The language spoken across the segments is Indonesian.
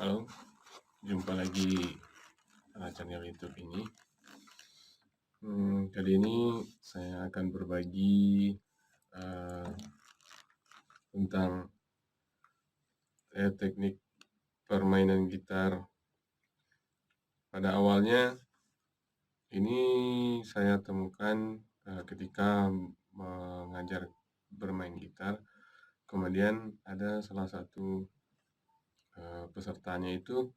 Halo, jumpa lagi channel YouTube ini. Kali ini saya akan berbagi tentang teknik permainan gitar. Pada awalnya ini saya temukan ketika mengajar bermain gitar. Kemudian ada salah satu pesertanya itu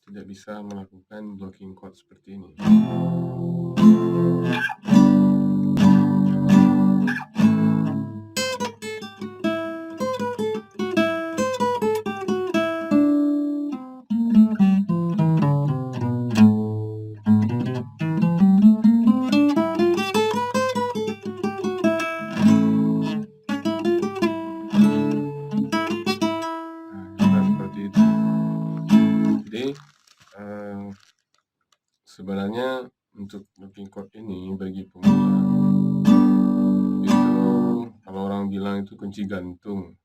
tidak bisa melakukan blocking chord seperti ini. Seperti itu. Jadi sebenarnya untuk blocking chord ini bagi pemula itu, kalau orang bilang itu kuncinya tergantung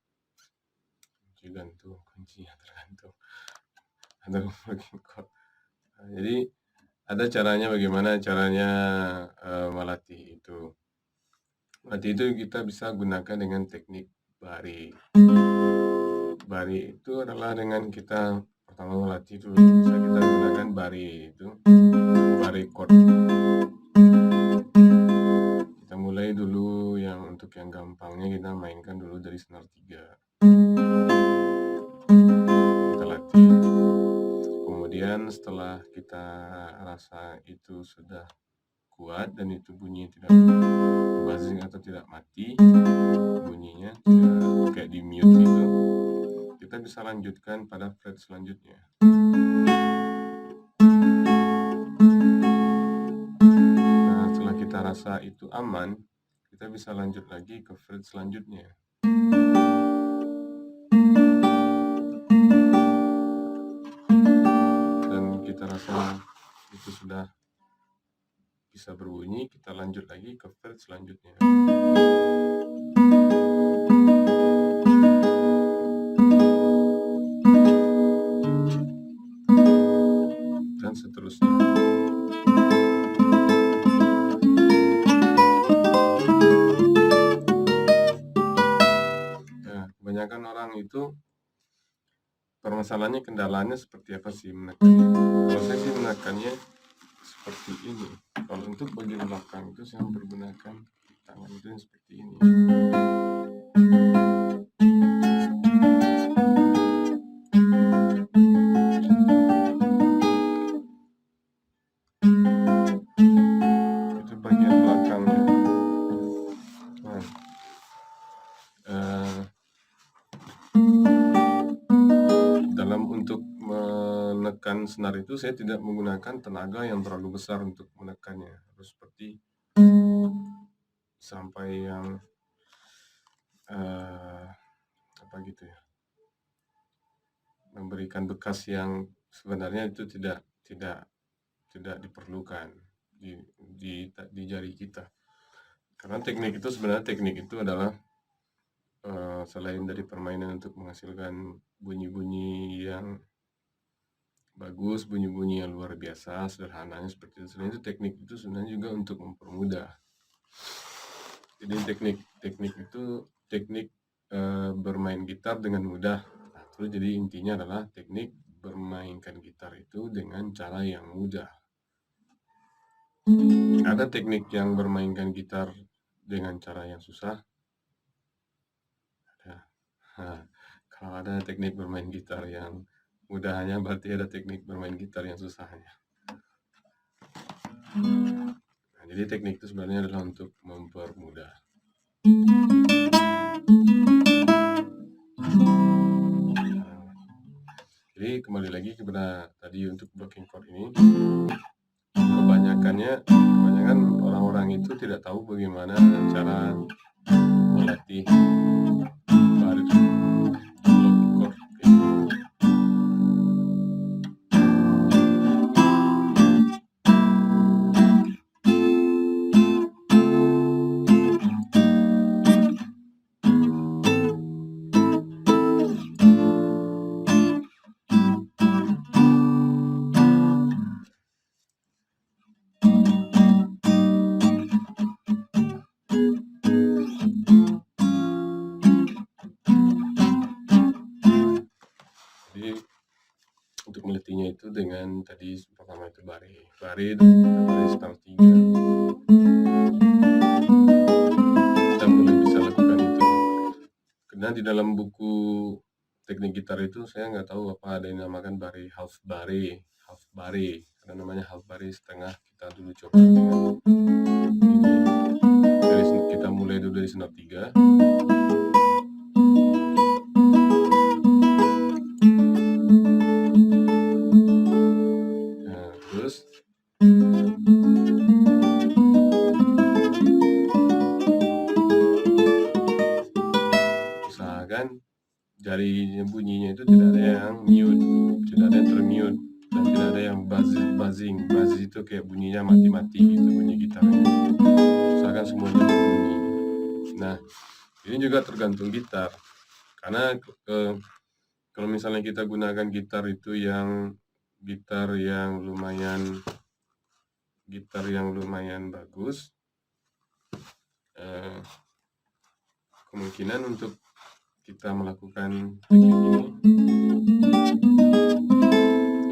atau blocking chord. Jadi ada caranya, bagaimana caranya melatih itu. Melatih itu kita bisa gunakan dengan teknik bari. Bari itu adalah dengan kita pertama melatih itu bisa kita gunakan bari itu, bari chord. Kita mulai dulu untuk yang gampangnya, kita mainkan dulu dari senar 3. Kita latih. Kemudian setelah kita rasa itu sudah kuat dan itu bunyinya tidak buzzing atau tidak mati, bunyinya tidak kayak di mute gitu, kita bisa lanjutkan pada fret selanjutnya. Nah, setelah kita rasa itu aman, kita bisa lanjut lagi ke fret selanjutnya. Dan kita rasa itu sudah bisa berbunyi, kita lanjut lagi ke fret selanjutnya. Dan seterusnya. Nah, kebanyakan orang itu permasalahannya, kendalanya seperti apa sih menekannya? Kalau saya sih menekannya seperti ini. Kalau untuk bagian belakang itu saya mempergunakan tangan itu yang seperti ini. Itu bagian belakangnya. Nah, dalam untuk menekan senar itu saya tidak menggunakan tenaga yang terlalu besar untuk menekannya. Harus seperti sampai yang apa gitu ya, memberikan bekas yang sebenarnya itu tidak diperlukan di jari kita. Karena teknik itu adalah selain dari permainan untuk menghasilkan bunyi-bunyi yang bagus, bunyi-bunyi yang luar biasa, sederhananya seperti itu. Selain itu, teknik itu sebenarnya juga untuk mempermudah. Jadi teknik itu teknik bermain gitar dengan mudah. Nah, terus jadi intinya adalah teknik bermainkan gitar itu dengan cara yang mudah. Ada teknik yang bermainkan gitar dengan cara yang susah. Kalau ada teknik bermain gitar yang mudahnya, berarti ada teknik bermain gitar yang susahnya. Nah, jadi teknik itu sebenarnya adalah untuk mempermudah. Jadi kembali lagi kepada tadi untuk blocking chord ini, kebanyakan orang-orang itu tidak tahu bagaimana cara melatih bari blocking chord. Jadi untuk melatihnya itu dengan tadi pertama itu bare stang 3. Kita mulai bisa lakukan itu. Karena di dalam buku teknik gitar itu saya nggak tahu apa ada yang dinamakan half bare. Karena namanya half bare setengah, kita dulu coba dengan ini. Kita mulai dulu dari senap 3. Nah, terus usahakan jari bunyinya itu tidak ada yang mute, tidak ada yang termute, dan tidak ada yang buzzing. Buzz itu kayak bunyinya mati-mati gitu bunyi gitarnya. Usahakan semuanya berbunyi. Nah, ini juga tergantung gitar. Karena kalau misalnya kita gunakan gitar yang lumayan bagus, kemungkinan untuk kita melakukan teknik ini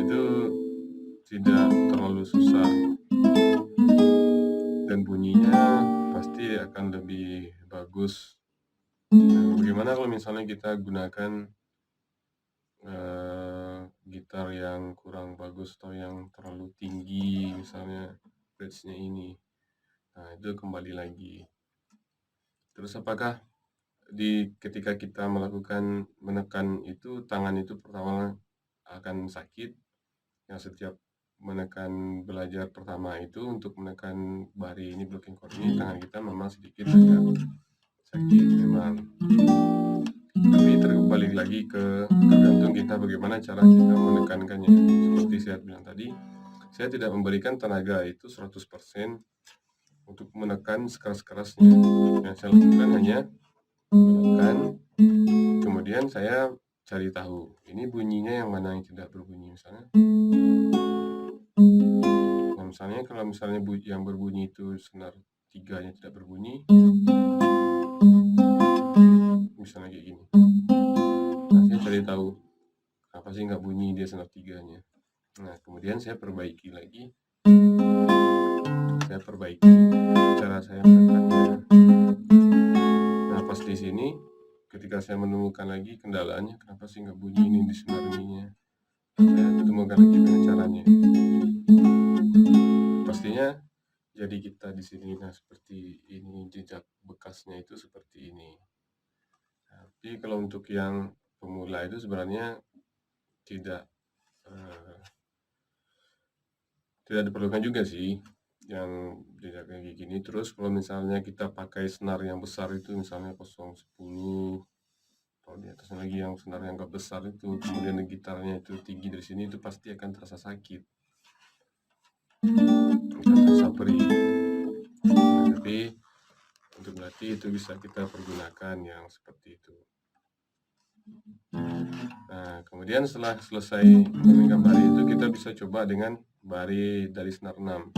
itu tidak terlalu susah dan bunyinya pasti akan lebih bagus. Nah, bagaimana kalau misalnya kita gunakan gitar yang kurang bagus atau yang terlalu tinggi, misalnya pitch-nya ini. Nah, itu kembali lagi. Terus apakah ketika kita menekan itu, tangan itu pertama akan sakit? Yang setiap menekan belajar pertama itu untuk menekan bare ini, blocking chord ini, tangan kita memang sedikit agak sakit memang. Tapi terbalik lagi tergantung kita bagaimana cara kita menekankannya. Seperti saya bilang tadi, saya tidak memberikan tenaga itu 100% untuk menekan sekeras-kerasnya. Yang saya lakukan hanya menekan, kemudian saya cari tahu ini bunyinya yang mana yang tidak berbunyi. Misalnya kalau yang berbunyi itu senar 3-nya tidak berbunyi, misalnya kayak gini. Nah, saya cari tahu apa sih nggak bunyi dia senar 3-nya. Nah, kemudian saya perbaiki lagi. Cara saya menekannya. Nah, pas di sini ketika saya menemukan lagi kendalanya, kenapa sih nggak bunyi ini di senar ininya, saya temukan lagi dengan caranya. Pastinya jadi kita di sini, nah seperti ini, jejak bekasnya itu seperti ini. Tapi kalau untuk yang pemula itu sebenarnya tidak diperlukan juga sih yang jejak kayak gini. Terus kalau misalnya kita pakai senar yang besar itu, misalnya 010 atau di atasnya lagi yang senar yang agak besar itu, kemudian gitarnya itu tinggi dari sini, itu pasti akan terasa sakit, akan terasa perih. Nah, tapi untuk berarti itu bisa kita pergunakan yang seperti itu. Nah, kemudian setelah selesai memainkan bare itu, kita bisa coba dengan bare dari senar 6.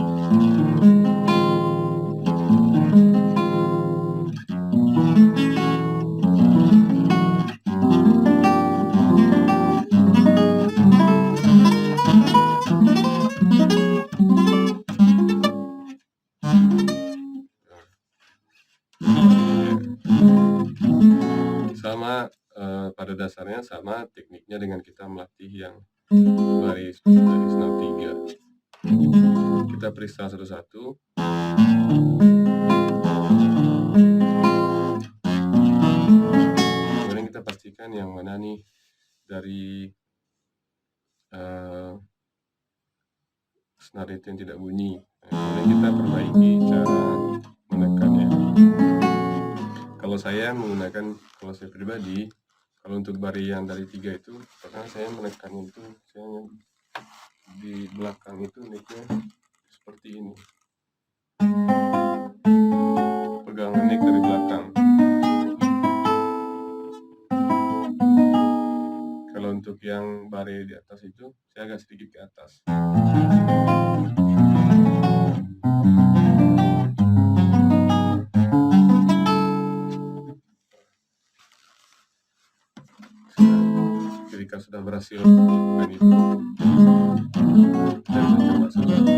Sama pada dasarnya sama tekniknya dengan kita melatih yang bare dari senar 3. Kita periksa satu-satu. Kemudian kita pastikan yang mana nih dari senar itu yang tidak bunyi. Kemudian kita perbaiki cara menekannya. Kalau saya pribadi, kalau untuk bare yang dari 3 itu, karena saya menekan itu, saya di belakang itu necknya seperti ini, pegang neck dari belakang. Kalau untuk yang bare di atas itu, saya agak sedikit ke atas. ketika sudah berhasil melakukan itu, kita bisa coba satu-satu.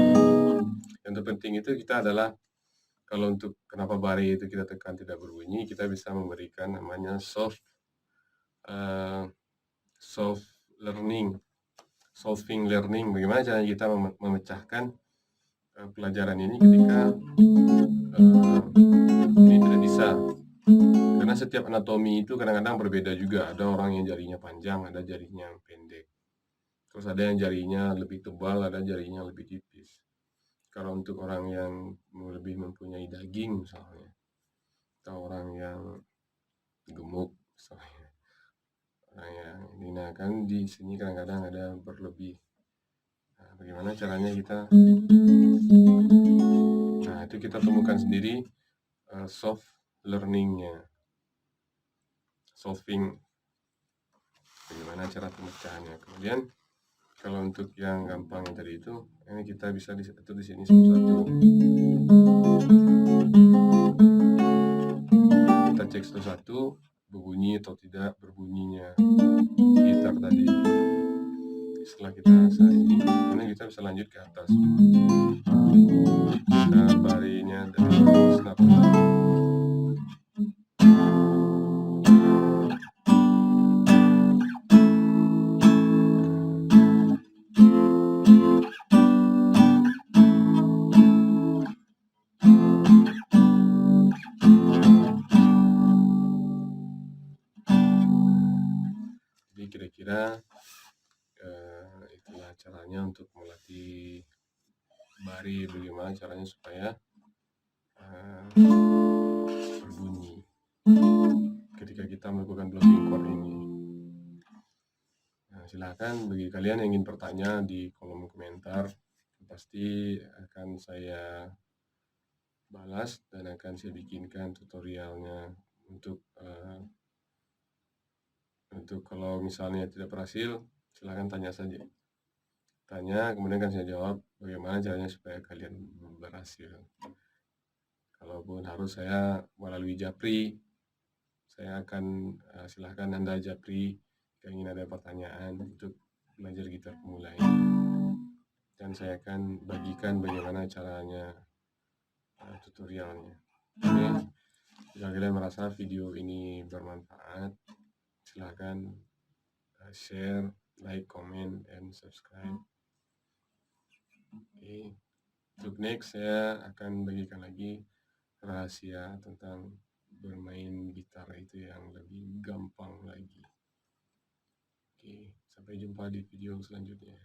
Yang terpenting itu kita adalah, kalau untuk kenapa bari itu kita tekan tidak berbunyi, kita bisa memberikan namanya uh, soft solving learning. Bagaimana caranya kita memecahkan pelajaran ini ketika ini tidak bisa. Karena setiap anatomi itu kadang-kadang berbeda juga. Ada orang yang jarinya panjang, ada jarinya yang pendek. Terus ada yang jarinya lebih tebal, ada jarinya lebih tipis. Kalau untuk orang yang lebih mempunyai daging misalnya, atau orang yang gemuk misalnya, orang yang ini, nah kan di sini kadang-kadang ada berlebih. Nah, bagaimana caranya kita? Nah, itu kita temukan sendiri soft learningnya, solving, bagaimana cara pemecahannya. Kemudian kalau untuk yang gampang yang tadi itu, ini kita bisa diatur di sini satu-satu. Kita cek satu-satu berbunyi atau tidak berbunyinya gitar tadi. Setelah kita selesai ini kita bisa lanjut ke atas. Kita barinya dari snap. Jadi kira-kira itulah caranya untuk melatih bari, bagaimana caranya supaya berbunyi ketika kita melakukan blocking chord ini. Nah, silakan bagi kalian yang ingin bertanya di kolom komentar, pasti akan saya balas dan akan saya bikinkan tutorialnya untuk kalau misalnya tidak berhasil, silahkan tanya saja. Tanya, kemudian akan saya jawab bagaimana caranya supaya kalian berhasil. Kalaupun harus saya melalui Japri, saya akan silahkan Anda Japri jika ingin ada pertanyaan untuk belajar gitar pemula ini. Dan saya akan bagikan bagaimana caranya tutorialnya. Oke, jika kalian merasa video ini bermanfaat, silahkan share, like, comment, and subscribe. Oke, untuk next saya akan bagikan lagi rahasia tentang bermain gitar itu yang lebih gampang lagi. Oke, sampai jumpa di video selanjutnya.